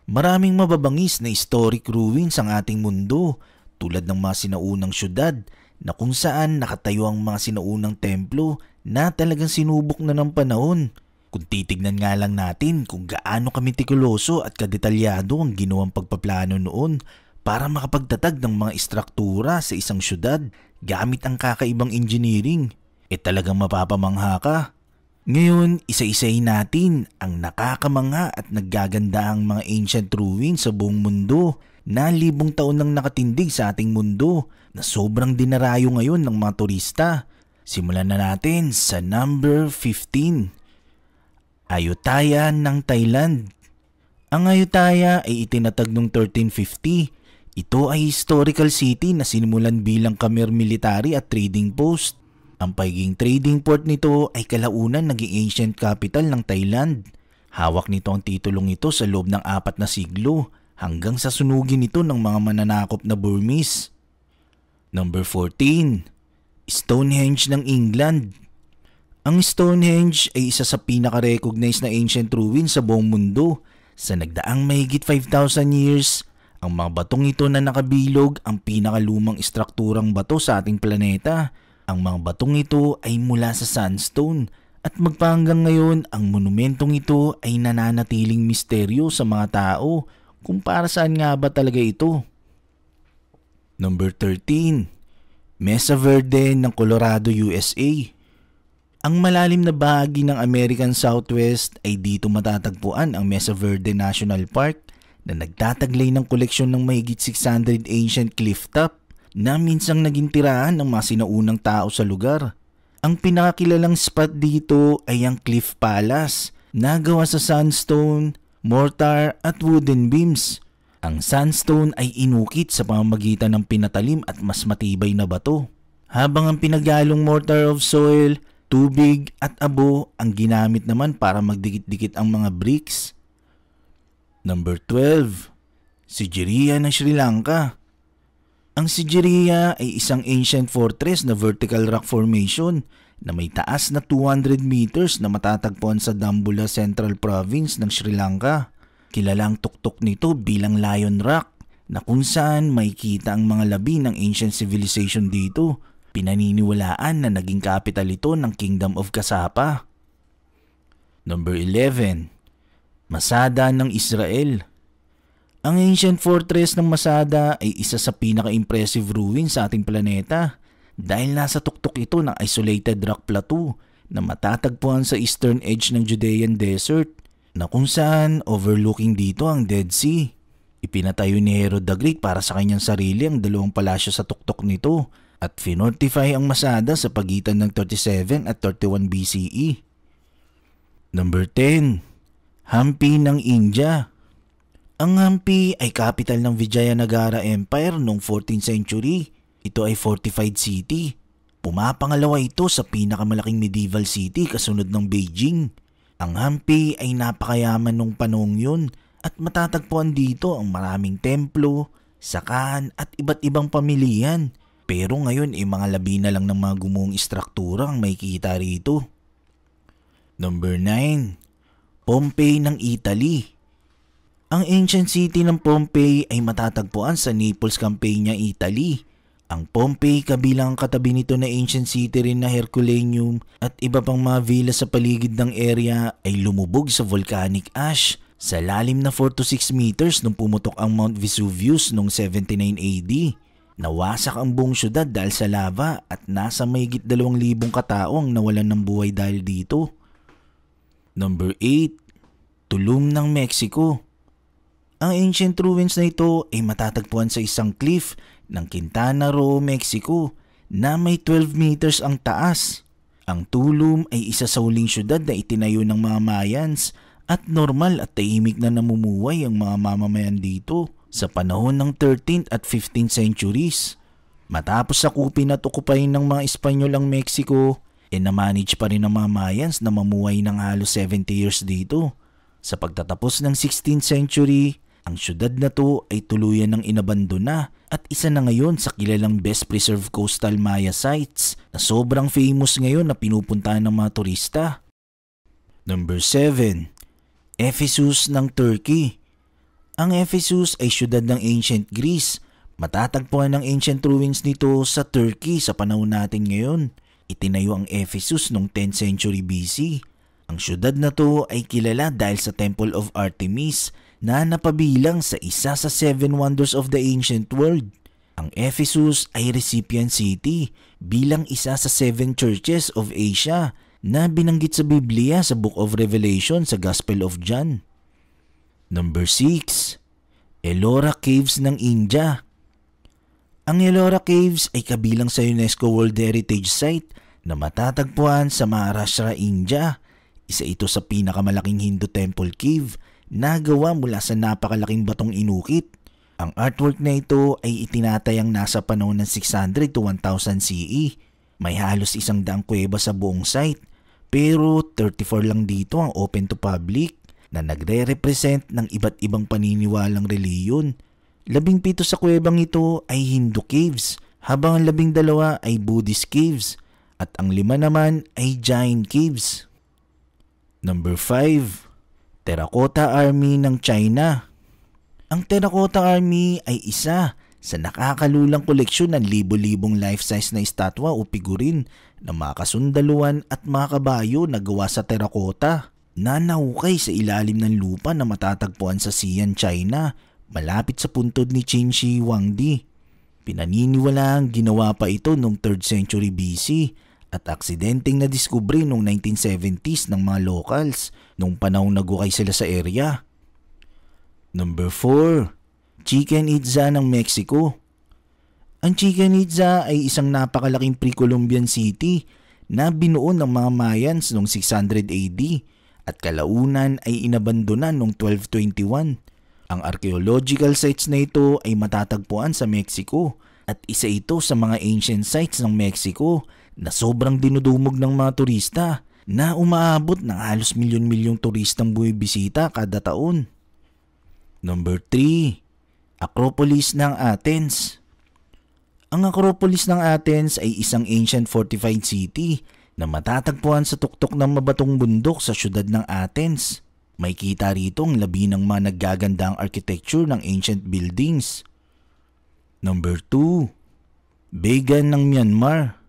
Maraming mababangis na historic ruins ang ating mundo, tulad ng mga sinaunang syudad na kung saan nakatayo ang mga sinaunang templo na talagang sinubok na ng panahon. Kung titignan nga lang natin kung gaano kamitikuloso at kadetalyado ang ginawang pagpaplano noon para makapagtatag ng mga istruktura sa isang syudad gamit ang kakaibang engineering, talagang mapapamangha ka. Ngayon, isa-isayin natin ang nakakamangha at naggagandaang mga ancient ruins sa buong mundo na libong taon nang nakatindig sa ating mundo na sobrang dinarayo ngayon ng mga turista. Simulan na natin sa number 15. Ayutthaya ng Thailand. Ang Ayutthaya ay itinatag noong 1350. Ito ay historical city na sinimulan bilang Khmer military at trading post. Ang pagiging trading port nito ay kalaunan naging ancient capital ng Thailand. Hawak nito ang titulong ito sa loob ng 4 na siglo hanggang sa sunugin ito ng mga mananakop na Burmese. Number 14. Stonehenge ng England. Ang Stonehenge ay isa sa pinaka-recognized na ancient ruin sa buong mundo. Sa nagdaang mahigit 5,000 years, ang mga batong ito na nakabilog ang pinakalumang istrukturang bato sa ating planeta. Ang mga batong ito ay mula sa sandstone at magpahanggang ngayon ang monumentong ito ay nananatiling misteryo sa mga tao kung para saan nga ba talaga ito. Number 13. Mesa Verde ng Colorado, USA. Ang malalim na bahagi ng American Southwest ay dito matatagpuan ang Mesa Verde National Park na nagtataglay ng koleksyon ng mahigit 600 ancient cliff top na minsang naging tirahan ng mga sinaunang tao sa lugar. Ang pinakakilalang spot dito ay ang Cliff Palace na gawa sa sandstone, mortar at wooden beams. Ang sandstone ay inukit sa pamamagitan ng pinatalim at mas matibay na bato, habang ang pinaghalong mortar of soil, tubig at abo ang ginamit naman para magdikit-dikit ang mga bricks. Number 12. Sigiriya ng Sri Lanka. Ang Sigiriya ay isang ancient fortress na vertical rock formation na may taas na 200 meters na matatagpuan sa Dambulla Central Province ng Sri Lanka. Kilala ang tuktok nito bilang Lion Rock na kung saan makikita ang mga labi ng ancient civilization dito. Pinaniniwalaan na naging capital ito ng Kingdom of Kassapa. Number 11. Masada ng Israel. Ang ancient fortress ng Masada ay isa sa pinaka-impressive ruin sa ating planeta dahil nasa tuktok ito ng isolated rock plateau na matatagpuan sa eastern edge ng Judean Desert na kung saan overlooking dito ang Dead Sea. Ipinatayo ni Herod the Great para sa kanyang sarili ang 2 palasyo sa tuktok nito at finortify ang Masada sa pagitan ng 37 at 31 BCE. Number 10. Hampi ng India. Ang Hampi ay capital ng Vijayanagara Empire noong 14th century. Ito ay fortified city. Pumapangalawa ito sa pinakamalaking medieval city kasunod ng Beijing. Ang Hampi ay napakayaman nung panahong yun at matatagpuan dito ang maraming templo, sakahan at iba't ibang pamilihan. Pero ngayon ay mga labi na lang ng mga gumuhong istruktura ang makikita rito. Number 9. Pompeii ng Italy. Ang ancient city ng Pompeii ay matatagpuan sa Naples, Campania, Italy. Ang Pompeii kabilang ang katabi nito na ancient city rin na Herculaneum at iba pang mga villa sa paligid ng area ay lumubog sa volcanic ash sa lalim na 4 to 6 meters nung pumutok ang Mount Vesuvius noong 79 AD. Nawasak ang buong syudad dahil sa lava at nasa mahigit 2,000 katao ang nawalan ng buhay dahil dito. Number 8. Tulum ng Mexico. Ang ancient ruins na ito ay matatagpuan sa isang cliff ng Quintana Roo, Mexico na may 12 meters ang taas. Ang Tulum ay isa sa huling syudad na itinayo ng mga Mayans at normal at tahimik na namumuhay ang mga mamamayan dito sa panahon ng 13th at 15th centuries. Matapos sakupin at okupayin ng mga Espanyol ang Mexico, na-manage pa rin ng mga Mayans na mamuhay ng halos 70 years dito. Sa pagtatapos ng 16th century, ang syudad na to ay tuluyan ng inabandona at isa na ngayon sa kilalang best preserved coastal Maya sites na sobrang famous ngayon na pinupuntahan ng mga turista. Number 7. Ephesus ng Turkey. Ang Ephesus ay syudad ng ancient Greece. Matatagpuan ang ancient ruins nito sa Turkey sa panahon natin ngayon. Itinayo ang Ephesus noong 10th century BC. Ang syudad na to ay kilala dahil sa Temple of Artemis na napabilang sa isa sa 7 wonders of the ancient world. Ang Ephesus ay recipient city bilang isa sa 7 churches of Asia na binanggit sa Biblia sa Book of Revelation sa Gospel of John. Number 6. Ellora Caves ng India. Ang Ellora Caves ay kabilang sa UNESCO World Heritage Site na matatagpuan sa Maharashtra, India. Isa ito sa pinakamalaking Hindu temple cave na gawa mula sa napakalaking batong inukit. Ang artwork na ito ay itinatayang nasa panahon ng 600 to 1000 CE. May halos 100 kuweba sa buong site, pero 34 lang dito ang open to public na nagre-represent ng iba't ibang paniniwalang reliyon. 17 sa kuwebang ito ay Hindu caves, habang ang 12 ay Buddhist caves, at ang 5 naman ay Jain caves. Number 5. Terracotta Army ng China. Ang Terracotta Army ay isa sa nakakalulang koleksyon ng libo-libong life-size na estatwa o figurin ng mga kasundaluan at mga kabayo na gawa sa terracotta na nahukay sa ilalim ng lupa na matatagpuan sa Xi'an, China, malapit sa puntod ni Qin Shi Huangdi. Pinaniniwalaang ginawa pa ito noong 3rd century BC at aksidenteng nadiskubre noong 1970s ng mga locals noong panahong nagukay sila sa area. Number 4. Chichen Itza ng Mexico. Ang Chichen Itza ay isang napakalaking pre-Columbian city na binuo ng mga Mayans noong 600 AD at kalaunan ay inabandonan noong 1221. Ang archaeological sites na ito ay matatagpuan sa Mexico at isa ito sa mga ancient sites ng Mexico na sobrang dinudumog ng mga turista na umaabot ng halos milyon-milyong turistang bumibisita kada taon. Number 3. Acropolis ng Athens. Ang Acropolis ng Athens ay isang ancient fortified city na matatagpuan sa tuktok ng mabatong bundok sa syudad ng Athens. May kita rito ang labi ng mga naggagandang architecture ng ancient buildings. Number 2. Bagan ng Myanmar.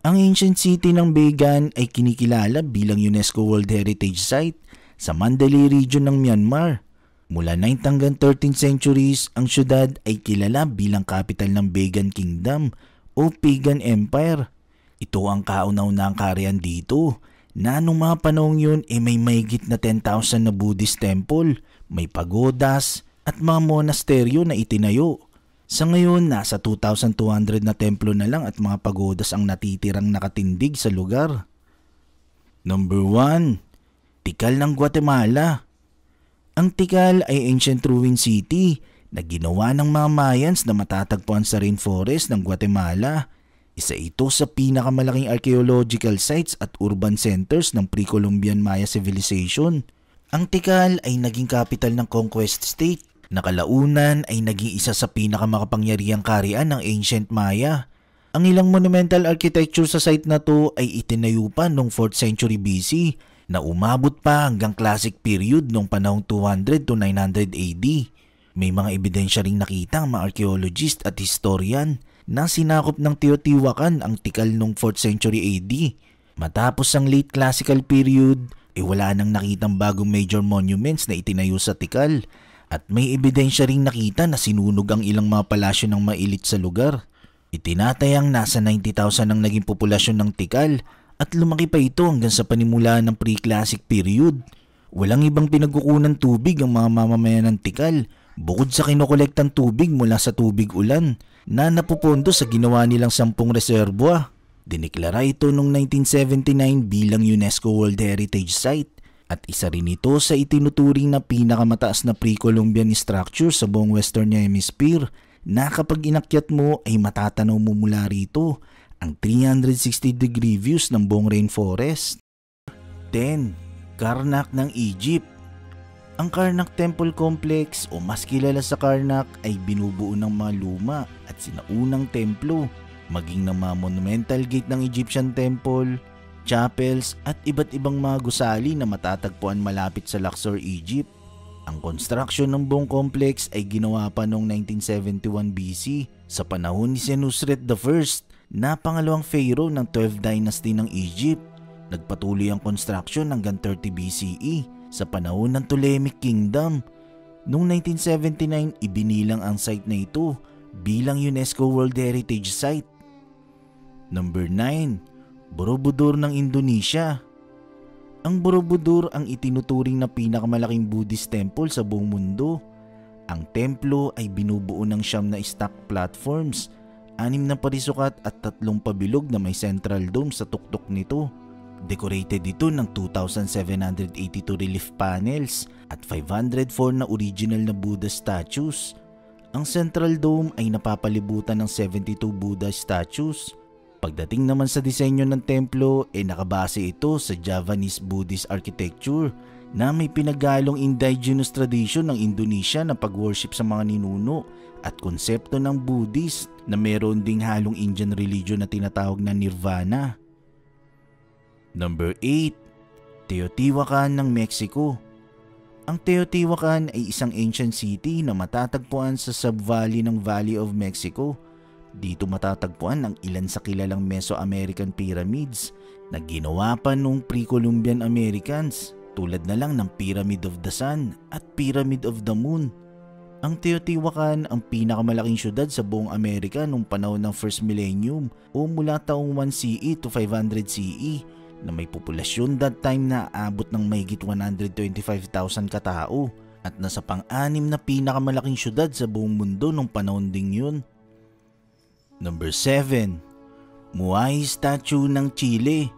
Ang ancient city ng Bagan ay kinikilala bilang UNESCO World Heritage Site sa Mandalay region ng Myanmar. Mula 9th hanggang 13th centuries, ang syudad ay kilala bilang capital ng Bagan Kingdom o Pagan Empire. Ito ang kauna-unahang kaharian dito na nung mga panahong yun may mahigit na 10,000 na Buddhist temple, may pagodas at mga monasteryo na itinayo. Sa ngayon, nasa 2,200 na templo na lang at mga pagodas ang natitirang nakatindig sa lugar. Number 1. Tikal ng Guatemala. Ang Tikal ay ancient ruin city na ginawa ng mga Mayans na matatagpuan sa rainforest ng Guatemala. Isa ito sa pinakamalaking archaeological sites at urban centers ng pre-Columbian Maya civilization. Ang Tikal ay naging capital ng conquest state na kalaunan ay naging isa sa pinakamakapangyarihang kaharian ng ancient Maya. Ang ilang monumental architecture sa site na to ay itinayo pa noong 4th century BC na umabot pa hanggang classic period noong panahong 200 to 900 AD. May mga ebidensya ring nakita ang mga archaeologist at historian na sinakop ng Teotihuacan ang Tikal noong 4th century AD. Matapos ang late classical period, wala nang nakitang bagong major monuments na itinayo sa Tikal at may ebidensya ring nakita na sinunog ang ilang mga palasyo ng mga elite sa lugar. Itinatayang nasa 90,000 ang naging populasyon ng Tikal at lumaki pa ito hanggang sa panimulaan ng pre-classic period. Walang ibang pinagkukunan tubig ang mga mamamayan ng Tikal bukod sa kinokolektang tubig mula sa tubig ulan na napupondo sa ginawa nilang 10 reservoir. Diniklara ito noong 1979 bilang UNESCO World Heritage Site at isa rin ito sa itinuturing na pinakamataas na pre-Columbian structure sa buong Western Hemisphere na kapag inakyat mo ay matatanaw mo mula rito ang 360-degree views ng buong rainforest. 10. Karnak ng Egypt. Ang Karnak Temple Complex o mas kilala sa Karnak ay binubuo ng mga luma at sinaunang templo, maging ng mga monumental gate ng Egyptian temple, chapels at iba't ibang mga gusali na matatagpuan malapit sa Luxor, Egypt. Ang construction ng buong complex ay ginawa pa noong 1971 BC sa panahon ni Senusret I na pangalawang pharaoh ng 12th dynasty ng Egypt. Nagpatuloy ang construction hanggang 30 BCE sa panahon ng Ptolemaic Kingdom. Noong 1979, ibinilang ang site na ito bilang UNESCO World Heritage Site. Number 9. Borobudur ng Indonesia. Ang Borobudur ang itinuturing na pinakamalaking Buddhist temple sa buong mundo. Ang templo ay binubuo ng 9 na stack platforms, 6 na parisukat at 3 pabilog na may central dome sa tuktok nito. Decorated ito ng 2,782 relief panels at 504 na original na Buddha statues. Ang central dome ay napapalibutan ng 72 Buddha statues. Pagdating naman sa disenyo ng templo, nakabase ito sa Javanese Buddhist architecture na may pinaghalong indigenous tradition ng Indonesia na pag-worship sa mga ninuno at konsepto ng Buddhist na meron ding halong Indian religion na tinatawag na Nirvana. Number 8. Teotihuacan ng Mexico. Ang Teotihuacan ay isang ancient city na matatagpuan sa sub-valley ng Valley of Mexico. Dito matatagpuan ang ilan sa kilalang Mesoamerican pyramids na ginawa pa noong pre-Columbian Americans, tulad na lang ng Pyramid of the Sun at Pyramid of the Moon. Ang Teotihuacan ang pinakamalaking syudad sa buong Amerika noong panahon ng First Millennium o mula taong 1 CE to 500 CE na may populasyon that time na aabot ng mahigit 125,000 katao at nasa pang-anim na pinakamalaking syudad sa buong mundo noong panahon ding yun. Number 7. Moai Statue ng Chile.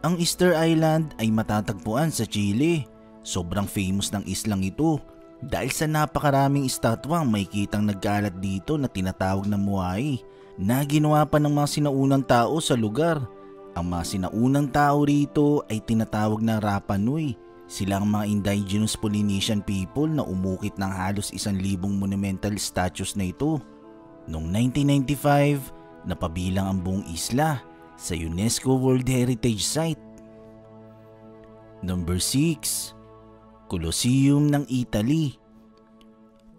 Ang Easter Island ay matatagpuan sa Chile. Sobrang famous ng islang ito dahil sa napakaraming estatwang makikitang nagkalat dito na tinatawag na Moai na ginawa pa ng mga sinaunang tao sa lugar. Ang mga sinaunang tao rito ay tinatawag na Rapa Nui. Sila ang mga indigenous Polynesian people na umukit ng halos 1,000 monumental statues na ito. Noong 1995, napabilang ang buong isla sa UNESCO World Heritage Site. Number 6. Colosseum ng Italy.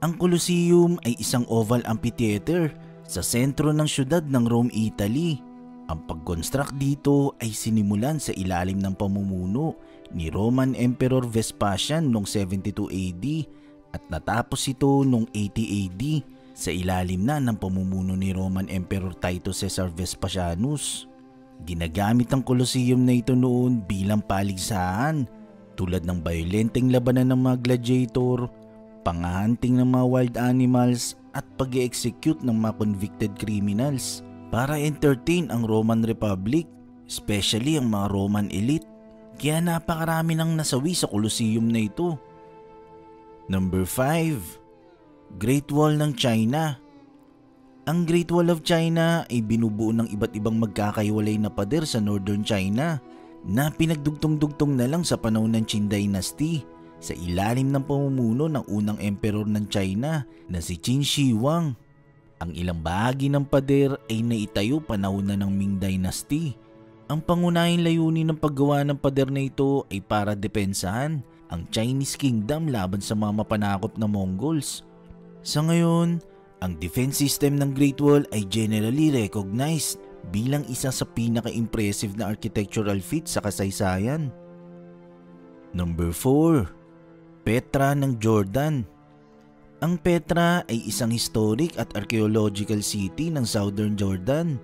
Ang Colosseum ay isang oval amphitheater sa sentro ng syudad ng Rome, Italy. Ang pag-construct dito ay sinimulan sa ilalim ng pamumuno ni Roman Emperor Vespasian noong 72 AD at natapos ito noong 80 AD. Sa ilalim na ng pamumuno ni Roman Emperor Titus Caesar Vespasianus. Ginagamit ang Colosseum na ito noon bilang paligsahan tulad ng violenteng labanan ng mga gladiator, panghahunting ng mga wild animals at pag-execute ng mga convicted criminals para entertain ang Roman Republic, especially ang mga Roman elite. Kaya napakarami nang nasawi sa Colosseum na ito. Number 5. Great Wall ng China. Ang Great Wall of China ay binubuo ng iba't ibang magkakaiwalay na pader sa Northern China na pinagdugtong-dugtong na lang sa panahon ng Qin Dynasty sa ilalim ng pamumuno ng unang emperor ng China na si Qin Shi Huang. Ang ilang bahagi ng pader ay naitayo panahon na ng Ming Dynasty. Ang pangunahing layunin ng paggawa ng pader na ito ay para depensahan ang Chinese Kingdom laban sa mga mapanakop na Mongols. Sa ngayon, ang defense system ng Great Wall ay generally recognized bilang isa sa pinaka-impressive na architectural feat sa kasaysayan. Number 4. Petra ng Jordan. Ang Petra ay isang historic at archaeological city ng Southern Jordan.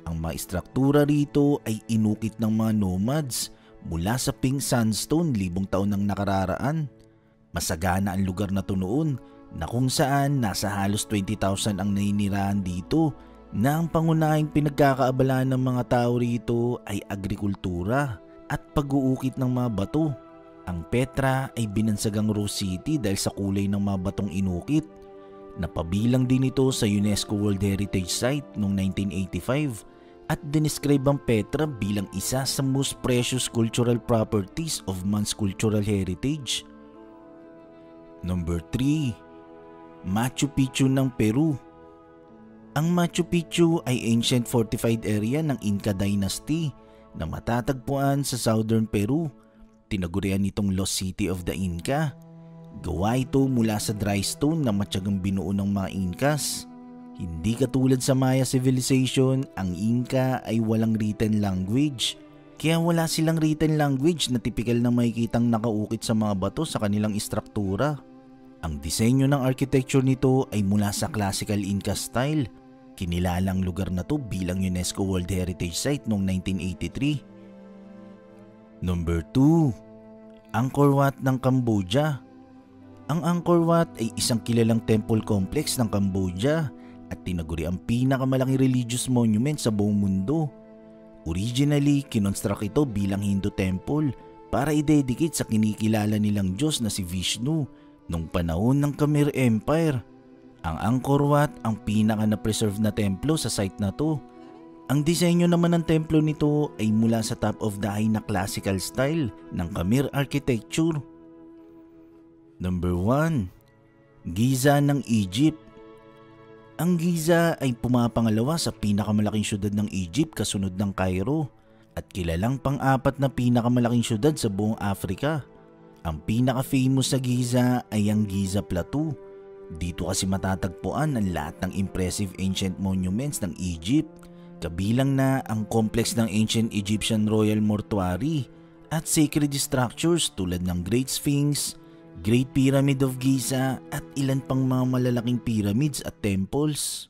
Ang mga istruktura rito ay inukit ng mga nomads mula sa pink sandstone libong taon nang nakararaan. Masagana ang lugar na to noon na kung saan nasa halos 20,000 ang naninirahan dito na ang pangunahing pinagkakaabalahan ng mga tao rito ay agrikultura at pag-uukit ng mga bato. Ang Petra ay binansagang Rose City dahil sa kulay ng mga batong inukit. Napabilang din ito sa UNESCO World Heritage Site noong 1985 at dinescribe ang Petra bilang isa sa most precious cultural properties of man's cultural heritage. Number 3. Machu Picchu ng Peru. Ang Machu Picchu ay ancient fortified area ng Inca Dynasty na matatagpuan sa southern Peru. Tinagurian nitong Lost City of the Inca. Gawa ito mula sa dry stone na matyagang binuo ng mga Incas. Hindi katulad sa Maya civilization, ang Inca ay walang written language. Kaya wala silang written language na tipikal na makikitang nakaukit sa mga bato sa kanilang istruktura. Ang disenyo ng architecture nito ay mula sa classical Inca style. Kinilala ang lugar na to bilang UNESCO World Heritage Site noong 1983. Number 2. Angkor Wat ng Cambodia. Ang Angkor Wat ay isang kilalang temple complex ng Cambodia at tinaguri ang pinakamalaking religious monument sa buong mundo. Originally, kinonstruct ito bilang Hindu temple para i-dedicate sa kinikilala nilang Diyos na si Vishnu nung panahon ng Khmer Empire. Ang Angkor Wat ang pinaka na-preserve na templo sa site na to. Ang disenyo naman ng templo nito ay mula sa top of the eye na classical style ng Khmer architecture. Number 1. Giza ng Egypt. Ang Giza ay pumapangalawa sa pinakamalaking syudad ng Egypt kasunod ng Cairo at kilalang pang-apat na pinakamalaking syudad sa buong Africa. Ang pinaka-famous sa Giza ay ang Giza Plateau. Dito kasi matatagpuan ang lahat ng impressive ancient monuments ng Egypt, kabilang na ang complex ng ancient Egyptian Royal Mortuary at sacred structures tulad ng Great Sphinx, Great Pyramid of Giza at ilan pang mga malalaking pyramids at temples.